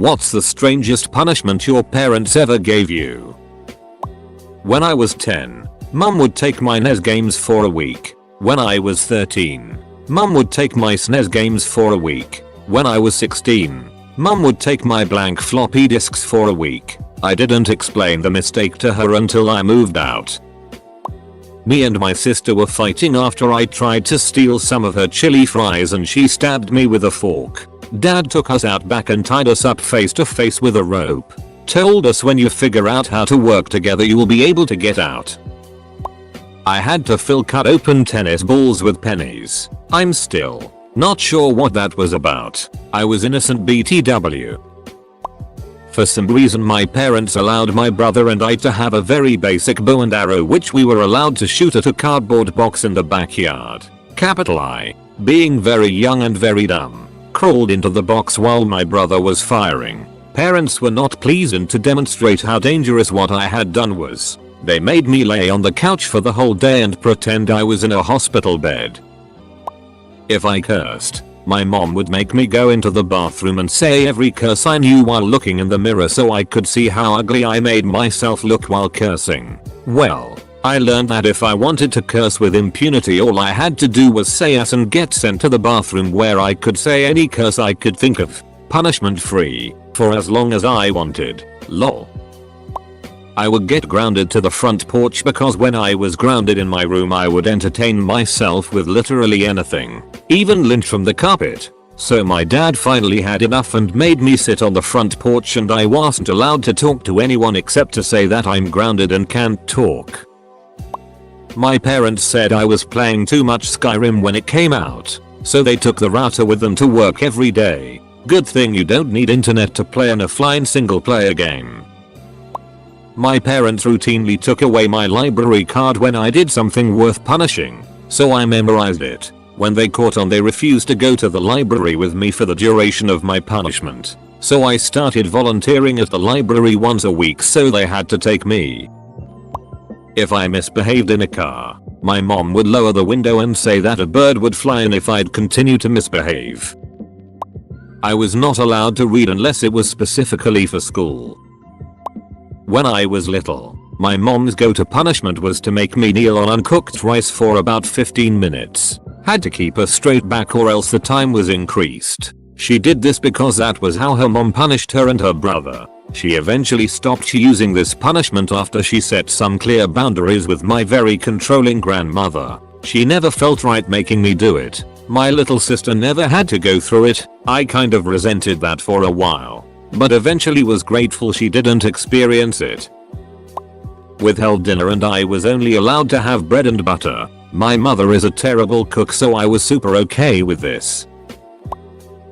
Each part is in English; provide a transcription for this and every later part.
What's the strangest punishment your parents ever gave you? When I was 10, Mum would take my NES games for a week. When I was 13, Mum would take my SNES games for a week. When I was 16, Mum would take my blank floppy disks for a week. I didn't explain the mistake to her until I moved out. Me and my sister were fighting after I tried to steal some of her chili fries and she stabbed me with a fork. Dad took us out back and tied us up face to face with a rope. Told us when you figure out how to work together you will be able to get out. I had to cut open tennis balls with pennies. I'm still not sure what that was about. I was innocent BTW. For some reason my parents allowed my brother and I to have a very basic bow and arrow which we were allowed to shoot at a cardboard box in the backyard. Capital I, being very young and very dumb, crawled into the box while my brother was firing. Parents were not pleased, and to demonstrate how dangerous what I had done was, they made me lay on the couch for the whole day and pretend I was in a hospital bed. If I cursed, my mom would make me go into the bathroom and say every curse I knew while looking in the mirror so I could see how ugly I made myself look while cursing. Well, I learned that if I wanted to curse with impunity all I had to do was say yes and get sent to the bathroom where I could say any curse I could think of, punishment free, for as long as I wanted. Lol. I would get grounded to the front porch because when I was grounded in my room I would entertain myself with literally anything, even lint from the carpet. So my dad finally had enough and made me sit on the front porch, and I wasn't allowed to talk to anyone except to say that I'm grounded and can't talk. My parents said I was playing too much Skyrim when it came out, so they took the router with them to work every day. Good thing you don't need internet to play an offline single player game. My parents routinely took away my library card when I did something worth punishing, so I memorized it. When they caught on, they refused to go to the library with me for the duration of my punishment, so I started volunteering at the library once a week so they had to take me. If I misbehaved in a car, my mom would lower the window and say that a bird would fly in if I'd continue to misbehave. I was not allowed to read unless it was specifically for school. When I was little, my mom's go-to punishment was to make me kneel on uncooked rice for about 15 minutes. Had to keep a straight back or else the time was increased. She did this because that was how her mom punished her and her brother. She eventually stopped using this punishment after she set some clear boundaries with my very controlling grandmother. She never felt right making me do it. My little sister never had to go through it. I kind of resented that for a while, but eventually was grateful she didn't experience it. Withheld dinner and I was only allowed to have bread and butter. My mother is a terrible cook, so I was super okay with this.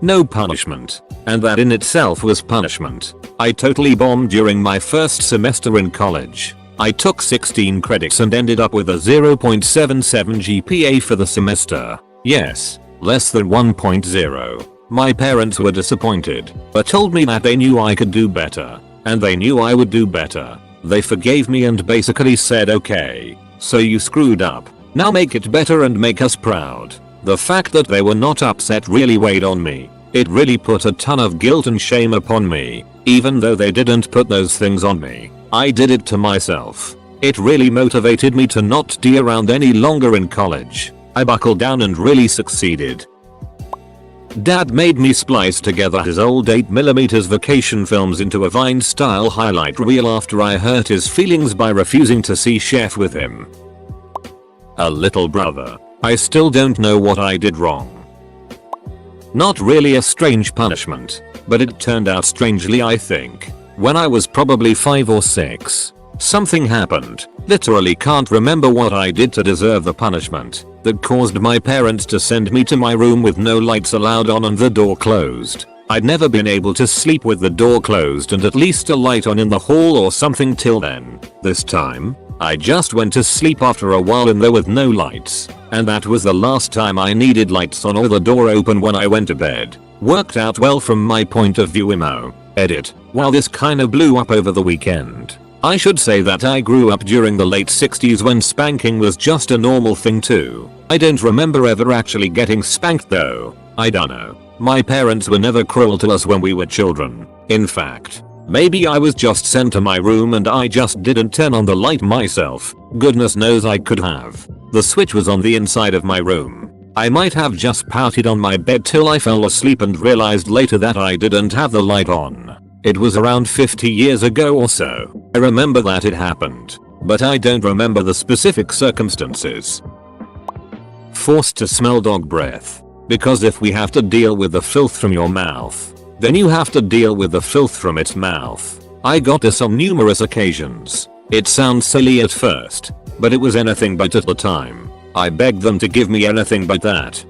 No punishment, and that in itself was punishment. I totally bombed during my first semester in college. I took 16 credits and ended up with a 0.77 GPA for the semester. Yes, less than 1.0. My parents were disappointed, but told me that they knew I could do better, and they knew I would do better. They forgave me and basically said, okay, so you screwed up. Now make it better and make us proud. The fact that they were not upset really weighed on me. It really put a ton of guilt and shame upon me. Even though they didn't put those things on me, I did it to myself. It really motivated me to not D around any longer in college. I buckled down and really succeeded. Dad made me splice together his old 8mm vacation films into a Vine-style highlight reel after I hurt his feelings by refusing to see Chef with him. A little brother. I still don't know what I did wrong. Not really a strange punishment, but it turned out strangely, I think. When I was probably 5 or 6, something happened. Literally can't remember what I did to deserve the punishment that caused my parents to send me to my room with no lights allowed on and the door closed. I'd never been able to sleep with the door closed and at least a light on in the hall or something till then. This time, I just went to sleep after a while in there with no lights, and that was the last time I needed lights on or the door open when I went to bed. Worked out well from my point of view. Edit. While this kinda blew up over the weekend, I should say that I grew up during the late 60s when spanking was just a normal thing too. I don't remember ever actually getting spanked though. I dunno. My parents were never cruel to us when we were children. In fact, maybe I was just sent to my room and I just didn't turn on the light myself. Goodness knows I could have. The switch was on the inside of my room. I might have just pouted on my bed till I fell asleep and realized later that I didn't have the light on. It was around 50 years ago or so. I remember that it happened, but I don't remember the specific circumstances. Forced to smell dog breath. Because if we have to deal with the filth from your mouth, then you have to deal with the filth from its mouth. I got this on numerous occasions. It sounds silly at first, but it was anything but at the time. I begged them to give me anything but that.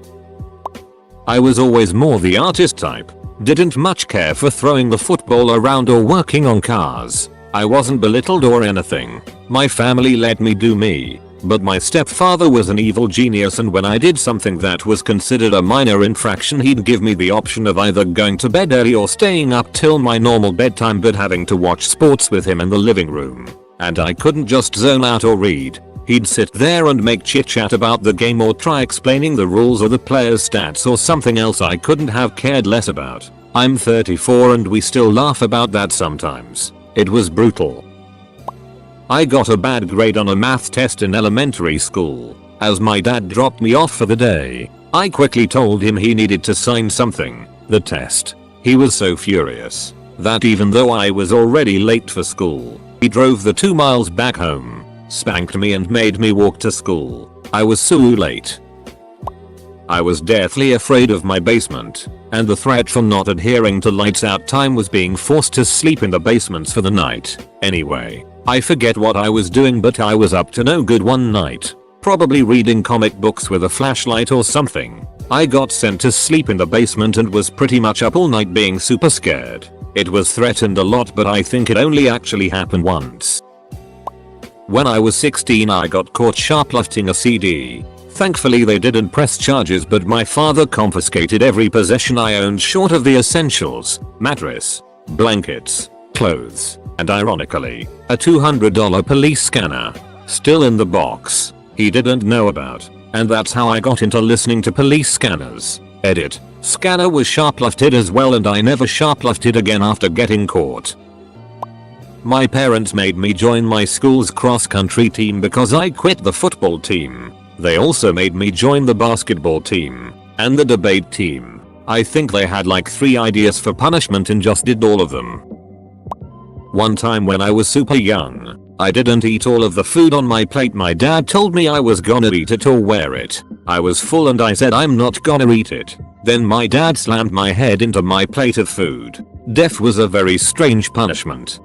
I was always more the artist type. Didn't much care for throwing the football around or working on cars. I wasn't belittled or anything. My family let me do me. But my stepfather was an evil genius, and when I did something that was considered a minor infraction, he'd give me the option of either going to bed early or staying up till my normal bedtime but having to watch sports with him in the living room. And I couldn't just zone out or read. He'd sit there and make chit chat about the game or try explaining the rules or the player's stats or something else I couldn't have cared less about. I'm 34 and we still laugh about that sometimes. It was brutal. I got a bad grade on a math test in elementary school. As my dad dropped me off for the day, I quickly told him he needed to sign something, the test. He was so furious that even though I was already late for school, he drove the 2 miles back home, spanked me and made me walk to school. I was so late. I was deathly afraid of my basement, and the threat from not adhering to lights out time was being forced to sleep in the basements for the night. Anyway, I forget what I was doing, but I was up to no good one night. Probably reading comic books with a flashlight or something. I got sent to sleep in the basement and was pretty much up all night being super scared. It was threatened a lot, but I think it only actually happened once. When I was 16 I got caught shoplifting a CD. Thankfully they didn't press charges, but my father confiscated every possession I owned short of the essentials: mattress, blankets, clothes, and ironically, a $200 police scanner. Still in the box. He didn't know about. And that's how I got into listening to police scanners. Edit. Scanner was shoplifted as well, and I never shoplifted again after getting caught. My parents made me join my school's cross-country team because I quit the football team. They also made me join the basketball team and the debate team. I think they had like 3 ideas for punishment and just did all of them. One time when I was super young, I didn't eat all of the food on my plate. My dad told me I was gonna eat it or wear it. I was full and I said I'm not gonna eat it. Then my dad slammed my head into my plate of food. Death was a very strange punishment.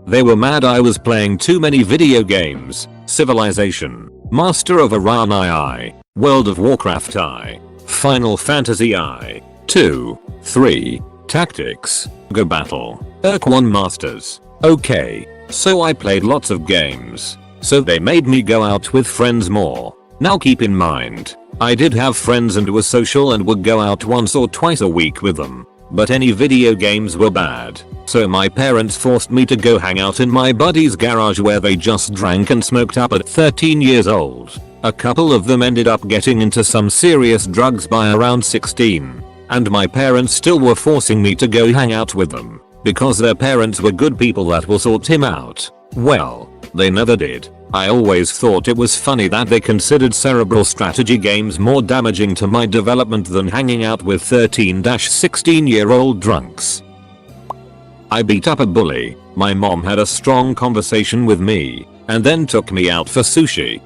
They were mad I was playing too many video games. Civilization, Master of Orion II, World of Warcraft I, Final Fantasy I, 2, 3, Tactics, Go Battle, Urk 1 Masters. Okay, so I played lots of games. So they made me go out with friends more. Now keep in mind, I did have friends and was social and would go out once or twice a week with them. But any video games were bad. So my parents forced me to go hang out in my buddy's garage where they just drank and smoked up at 13 years old. A couple of them ended up getting into some serious drugs by around 16. And my parents still were forcing me to go hang out with them. Because their parents were good people that will sort him out. Well, they never did. I always thought it was funny that they considered cerebral strategy games more damaging to my development than hanging out with 13-16-year-old drunks. I beat up a bully. My mom had a strong conversation with me and then took me out for sushi.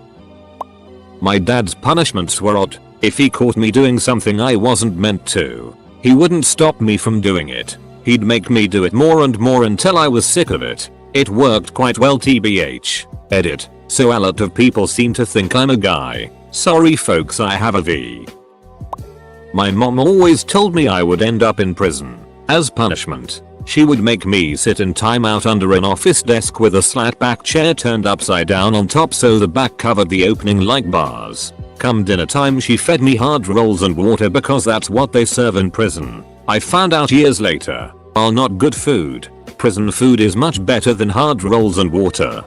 My dad's punishments were odd. If he caught me doing something I wasn't meant to, he wouldn't stop me from doing it. He'd make me do it more and more until I was sick of it. It worked quite well, tbh. Edit. So a lot of people seem to think I'm a guy. Sorry folks, I have a V. My mom always told me I would end up in prison. As punishment, she would make me sit in timeout under an office desk with a slat back chair turned upside down on top so the back covered the opening like bars. Come dinner time she fed me hard rolls and water because that's what they serve in prison. I found out years later, while not good food, prison food is much better than hard rolls and water.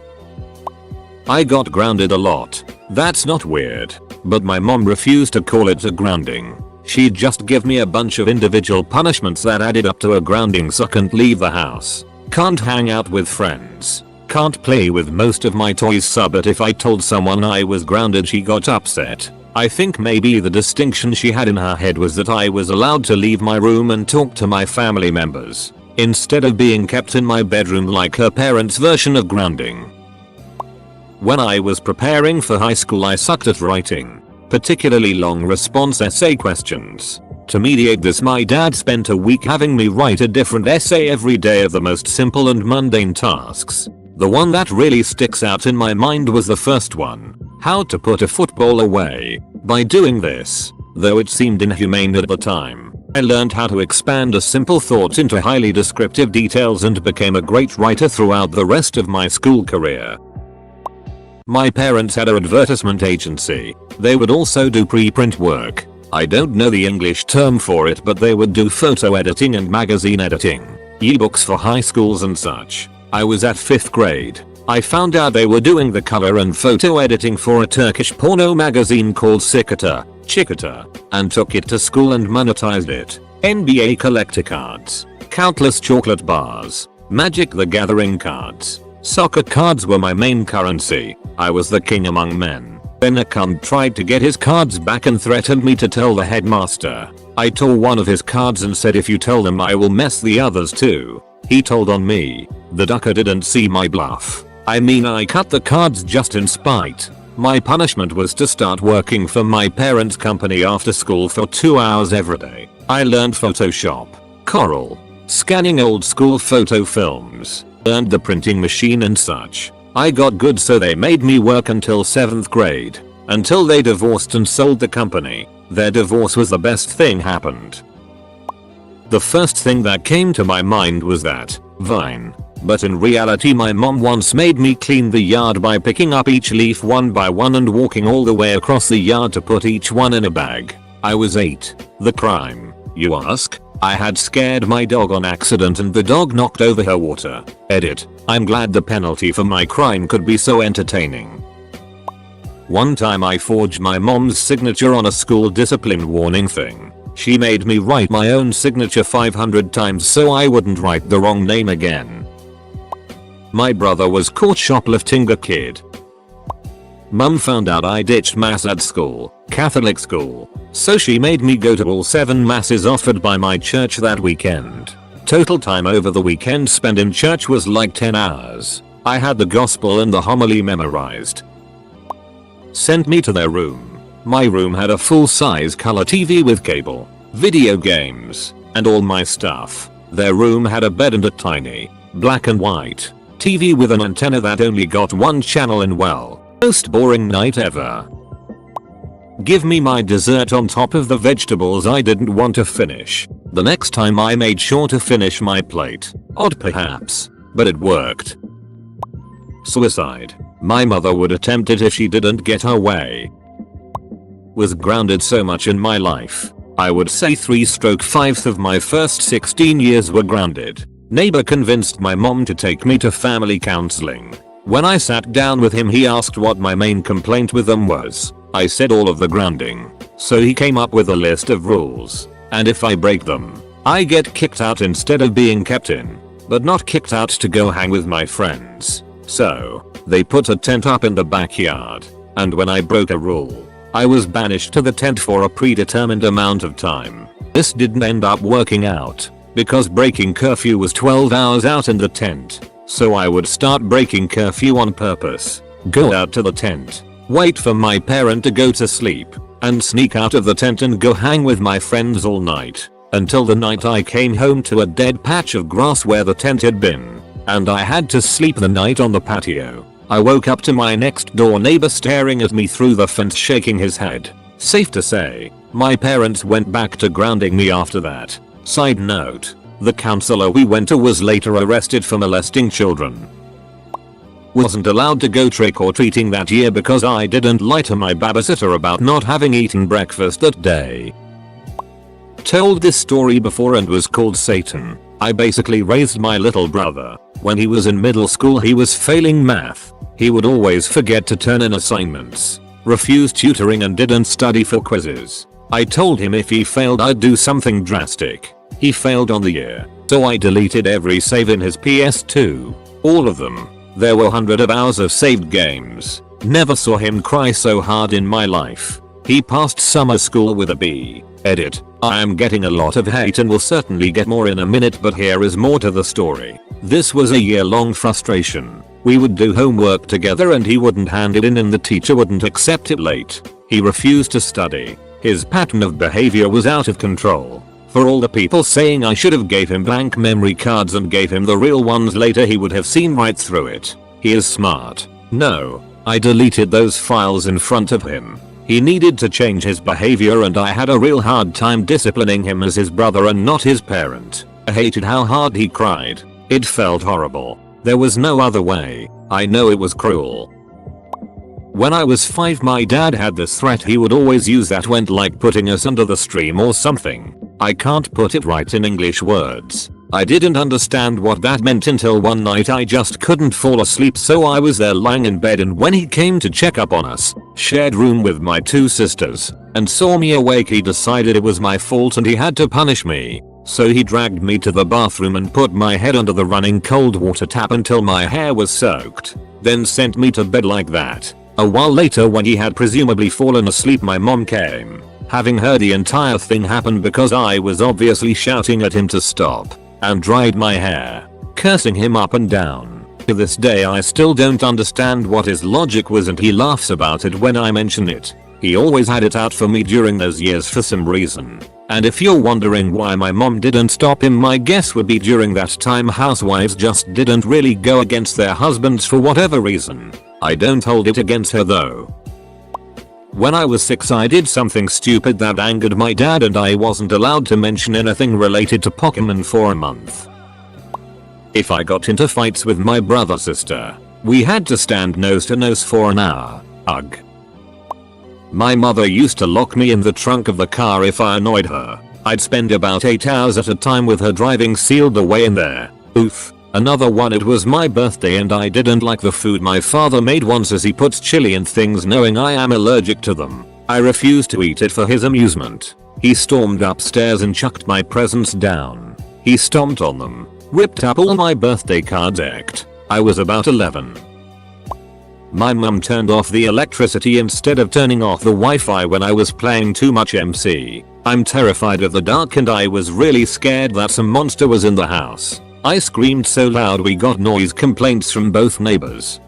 I got grounded a lot. That's not weird, but my mom refused to call it a grounding. She'd just give me a bunch of individual punishments that added up to a grounding, so can't leave the house, can't hang out with friends, can't play with most of my toys. But if I told someone I was grounded, she got upset. I think maybe the distinction she had in her head was that I was allowed to leave my room and talk to my family members, instead of being kept in my bedroom like her parents' version of grounding. When I was preparing for high school, I sucked at writing, particularly long response essay questions. To mediate this, my dad spent a week having me write a different essay every day of the most simple and mundane tasks. The one that really sticks out in my mind was the first one: how to put a football away. By doing this, though it seemed inhumane at the time, I learned how to expand a simple thought into highly descriptive details and became a great writer throughout the rest of my school career. My parents had an advertisement agency. They would also do pre-print work. I don't know the English term for it, but they would do photo editing and magazine editing, ebooks for high schools and such. I was at 5th grade. I found out they were doing the color and photo editing for a Turkish porno magazine called Chikata, and took it to school and monetized it. NBA collector cards, countless chocolate bars, Magic the Gathering cards, soccer cards were my main currency. I was the king among men. Then a cunt tried to get his cards back and threatened me to tell the headmaster. I tore one of his cards and said, if you tell them, I will mess the others too. He told on me. The ducker didn't see my bluff. I mean, I cut the cards just in spite. My punishment was to start working for my parents' company after school for 2 hours every day. I learned Photoshop, Corel, scanning old school photo films, learned the printing machine and such. I got good, so they made me work until 7th grade, until they divorced and sold the company. Their divorce was the best thing happened. The first thing that came to my mind was that Vine. But in reality, my mom once made me clean the yard by picking up each leaf one by one and walking all the way across the yard to put each one in a bag. I was 8. The crime, you ask? I had scared my dog on accident and the dog knocked over her water. Edit. I'm glad the penalty for my crime could be so entertaining. One time I forged my mom's signature on a school discipline warning thing. She made me write my own signature 500 times so I wouldn't write the wrong name again. My brother was caught shoplifting a kid. Mum found out I ditched mass at school, Catholic school, so she made me go to all 7 masses offered by my church that weekend. Total time over the weekend spent in church was like 10 hours. I had the gospel and the homily memorized. Sent me to their room. My room had a full-size color TV with cable, video games, and all my stuff. Their room had a bed and a tiny, black and white TV with an antenna that only got one channel in. Well, most boring night ever. Give me my dessert on top of the vegetables I didn't want to finish. The next time I made sure to finish my plate. Odd perhaps, but it worked. Suicide. My mother would attempt it if she didn't get her way. Was grounded so much in my life. I would say 3/5 of my first 16 years were grounded. Neighbor convinced my mom to take me to family counseling. When I sat down with him, he asked what my main complaint with them was. I said all of the grounding. So he came up with a list of rules, and if I break them, I get kicked out instead of being kept in, but not kicked out to go hang with my friends. So they put a tent up in the backyard, and when I broke a rule, I was banished to the tent for a predetermined amount of time. This didn't end up working out, because breaking curfew was 12 hours out in the tent. So I would start breaking curfew on purpose, go out to the tent, wait for my parent to go to sleep, and sneak out of the tent and go hang with my friends all night, until the night I came home to a dead patch of grass where the tent had been, and I had to sleep the night on the patio. I woke up to my next door neighbor staring at me through the fence, shaking his head. Safe to say, my parents went back to grounding me after that. Side note, the counselor we went to was later arrested for molesting children. Wasn't allowed to go trick-or-treating that year because I didn't lie to my babysitter about not having eaten breakfast that day. Told this story before and was called Satan. I basically raised my little brother. When he was in middle school, he was failing math. He would always forget to turn in assignments, refuse tutoring, and didn't study for quizzes. I told him if he failed I'd do something drastic. He failed on the year, so I deleted every save in his PS2. All of them. There were hundreds of hours of saved games. Never saw him cry so hard in my life. He passed summer school with a B. Edit. I am getting a lot of hate and will certainly get more in a minute, but here is more to the story. This was a year-long frustration. We would do homework together and he wouldn't hand it in and the teacher wouldn't accept it late. He refused to study. His pattern of behavior was out of control. For all the people saying I should have gave him blank memory cards and gave him the real ones later, he would have seen right through it. He is smart. No, I deleted those files in front of him. He needed to change his behavior and I had a real hard time disciplining him as his brother and not his parent. I hated how hard he cried. It felt horrible. There was no other way. I know it was cruel. When I was 5, my dad had this threat he would always use that went like putting us under the stream or something. I can't put it right in English words. I didn't understand what that meant until one night I just couldn't fall asleep, so I was there lying in bed, and when he came to check up on us, shared room with my 2 sisters, and saw me awake, he decided it was my fault and he had to punish me. So he dragged me to the bathroom and put my head under the running cold water tap until my hair was soaked. Then sent me to bed like that. A while later, when he had presumably fallen asleep, my mom came, having heard the entire thing happen because I was obviously shouting at him to stop, and dried my hair, cursing him up and down. To this day I still don't understand what his logic was, and he laughs about it when I mention it. He always had it out for me during those years for some reason. And if you're wondering why my mom didn't stop him, my guess would be during that time housewives just didn't really go against their husbands for whatever reason. I don't hold it against her though. When I was 6, I did something stupid that angered my dad and I wasn't allowed to mention anything related to Pokemon for a month. If I got into fights with my brother sister, we had to stand nose to nose for an hour. Ugh. My mother used to lock me in the trunk of the car if I annoyed her. I'd spend about 8 hours at a time with her driving sealed away in there. Oof. Another one, it was my birthday and I didn't like the food my father made once as he puts chili in things knowing I am allergic to them. I refused to eat it for his amusement. He stormed upstairs and chucked my presents down. He stomped on them, ripped up all my birthday cards. I was about 11. My mum turned off the electricity instead of turning off the Wi-Fi when I was playing too much MC. I'm terrified of the dark and I was really scared that some monster was in the house. I screamed so loud we got noise complaints from both neighbors.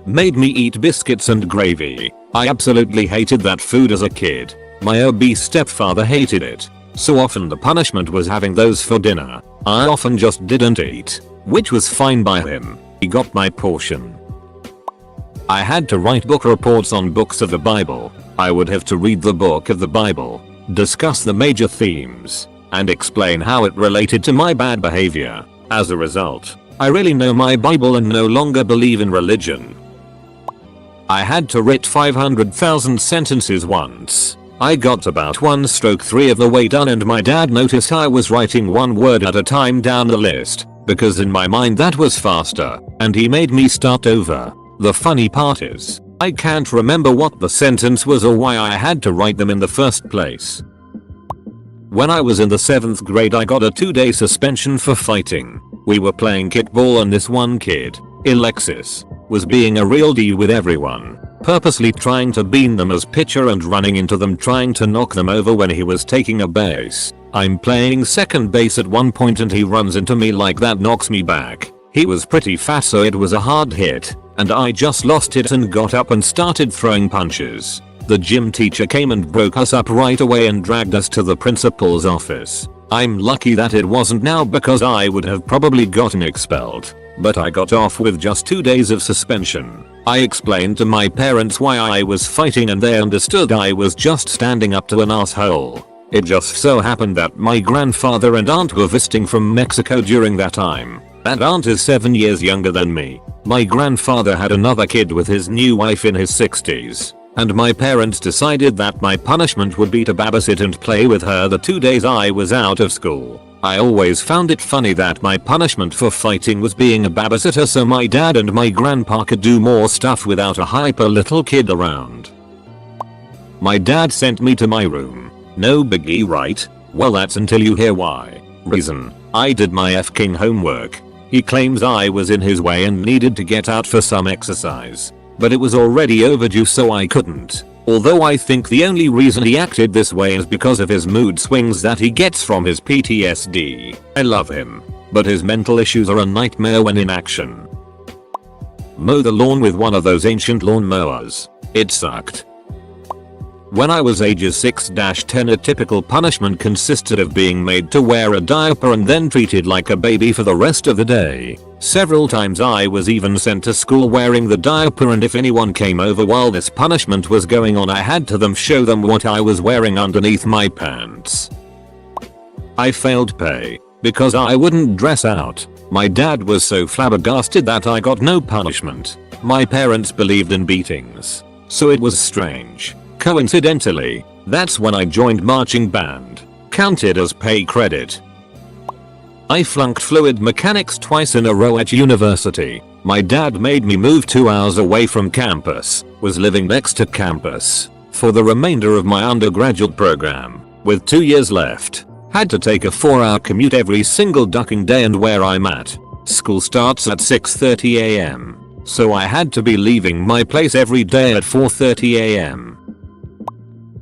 Made me eat biscuits and gravy. I absolutely hated that food as a kid. My obese stepfather hated it. So often the punishment was having those for dinner. I often just didn't eat, which was fine by him. He got my portion. I had to write book reports on books of the Bible. I would have to read the book of the Bible, discuss the major themes, and explain how it related to my bad behavior. As a result, I really know my Bible and no longer believe in religion. I had to write 500,000 sentences once. I got about 1/3 of the way done and my dad noticed I was writing 1 word at a time down the list, because in my mind that was faster, and he made me start over. The funny part is, I can't remember what the sentence was or why I had to write them in the first place. When I was in the 7th grade I got a 2-day suspension for fighting. We were playing kickball and this one kid, Alexis, was being a real D with everyone, purposely trying to bean them as pitcher and running into them trying to knock them over when he was taking a base. I'm playing second base at one point and he runs into me like that, knocks me back. He was pretty fat so it was a hard hit, and I just lost it and got up and started throwing punches. The gym teacher came and broke us up right away and dragged us to the principal's office. I'm lucky that it wasn't now because I would have probably gotten expelled, but I got off with just 2 days of suspension. I explained to my parents why I was fighting and they understood I was just standing up to an asshole. It just so happened that my grandfather and aunt were visiting from Mexico during that time. That aunt is 7 years younger than me. My grandfather had another kid with his new wife in his 60s. And my parents decided that my punishment would be to babysit and play with her the 2 days I was out of school. I always found it funny that my punishment for fighting was being a babysitter so my dad and my grandpa could do more stuff without a hyper little kid around. My dad sent me to my room. No biggie, right? Well, that's until you hear why. Reason: I did my f***ing homework. He claims I was in his way and needed to get out for some exercise. But it was already overdue, so I couldn't. Although I think the only reason he acted this way is because of his mood swings that he gets from his PTSD. I love him, but his mental issues are a nightmare when in action. Mow the lawn with one of those ancient lawn mowers. It sucked. When I was ages 6-10, a typical punishment consisted of being made to wear a diaper and then treated like a baby for the rest of the day. Several times I was even sent to school wearing the diaper, and if anyone came over while this punishment was going on, I had to show them what I was wearing underneath my pants. I failed pay because I wouldn't dress out. My dad was so flabbergasted that I got no punishment. My parents believed in beatings, so it was strange. Coincidentally, that's when I joined marching band. Counted as pay credit. I flunked fluid mechanics twice in a row at university. My dad made me move 2 hours away from campus, was living next to campus, for the remainder of my undergraduate program. With 2 years left, had to take a 4-hour commute every single ducking day, and where I'm at, school starts at 6:30 AM. So I had to be leaving my place every day at 4:30 AM.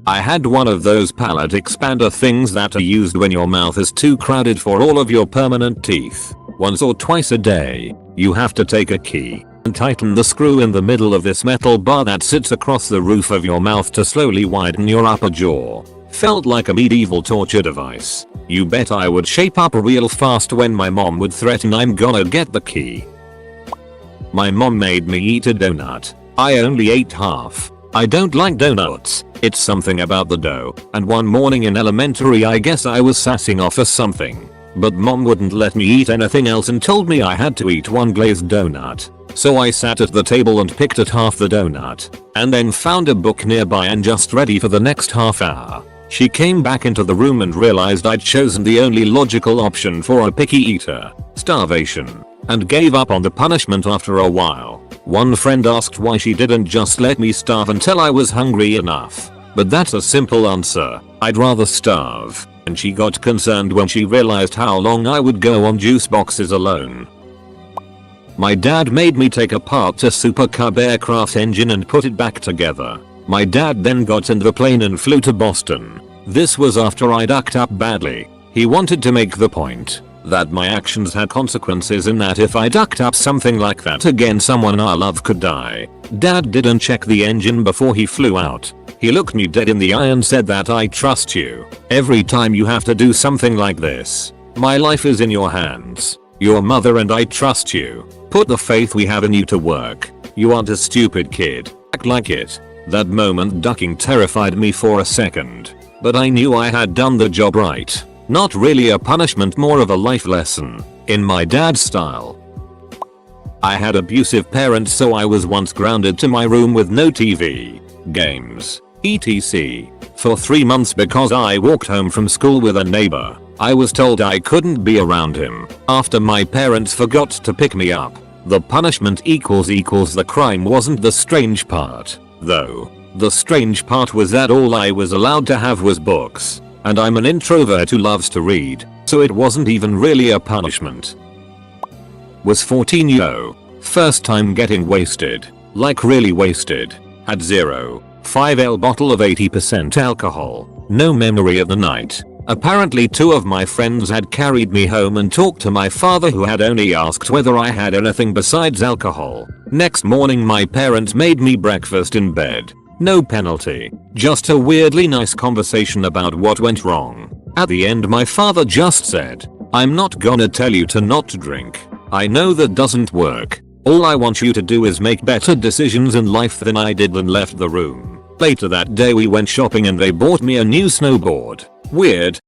I had one of those palate expander things that are used when your mouth is too crowded for all of your permanent teeth. Once or twice a day, you have to take a key and tighten the screw in the middle of this metal bar that sits across the roof of your mouth to slowly widen your upper jaw. Felt like a medieval torture device. You bet I would shape up real fast when my mom would threaten I'm gonna get the key. My mom made me eat a donut. I only ate half. I don't like donuts. It's something about the dough, and one morning in elementary I guess I was sassing off or something. But mom wouldn't let me eat anything else and told me I had to eat one glazed donut. So I sat at the table and picked at half the donut, and then found a book nearby and just ready for the next half hour. She came back into the room and realized I'd chosen the only logical option for a picky eater: starvation, and gave up on the punishment after a while. One friend asked why she didn't just let me starve until I was hungry enough. But that's a simple answer: I'd rather starve. And she got concerned when she realized how long I would go on juice boxes alone. My dad made me take apart a Super Cub aircraft engine and put it back together. My dad then got in the plane and flew to Boston. This was after I ducked up badly. He wanted to make the point that my actions had consequences, and that if I ducked up something like that again, someone I love could die. Dad didn't check the engine before he flew out. He looked me dead in the eye and said that I trust you. Every time you have to do something like this, my life is in your hands. Your mother and I trust you. Put the faith we have in you to work. You aren't a stupid kid. Act like it. That moment ducking terrified me for a second, but I knew I had done the job right. Not really a punishment, more of a life lesson, in my dad's style. I had abusive parents, so I was once grounded to my room with no TV, games, etc. for 3 months because I walked home from school with a neighbor. I was told I couldn't be around him after my parents forgot to pick me up. The punishment equals the crime wasn't the strange part, though. The strange part was that all I was allowed to have was books. And I'm an introvert who loves to read, so it wasn't even really a punishment. Was 14 yo. First time getting wasted. Like really wasted. Had 0.5L bottle of 80% alcohol. No memory of the night. Apparently 2 of my friends had carried me home and talked to my father, who had only asked whether I had anything besides alcohol. Next morning my parents made me breakfast in bed. No penalty, just a weirdly nice conversation about what went wrong. At the end my father just said, "I'm not gonna tell you to not drink. I know that doesn't work. All I want you to do is make better decisions in life," than I did, and left the room. Later that day we went shopping and they bought me a new snowboard. Weird,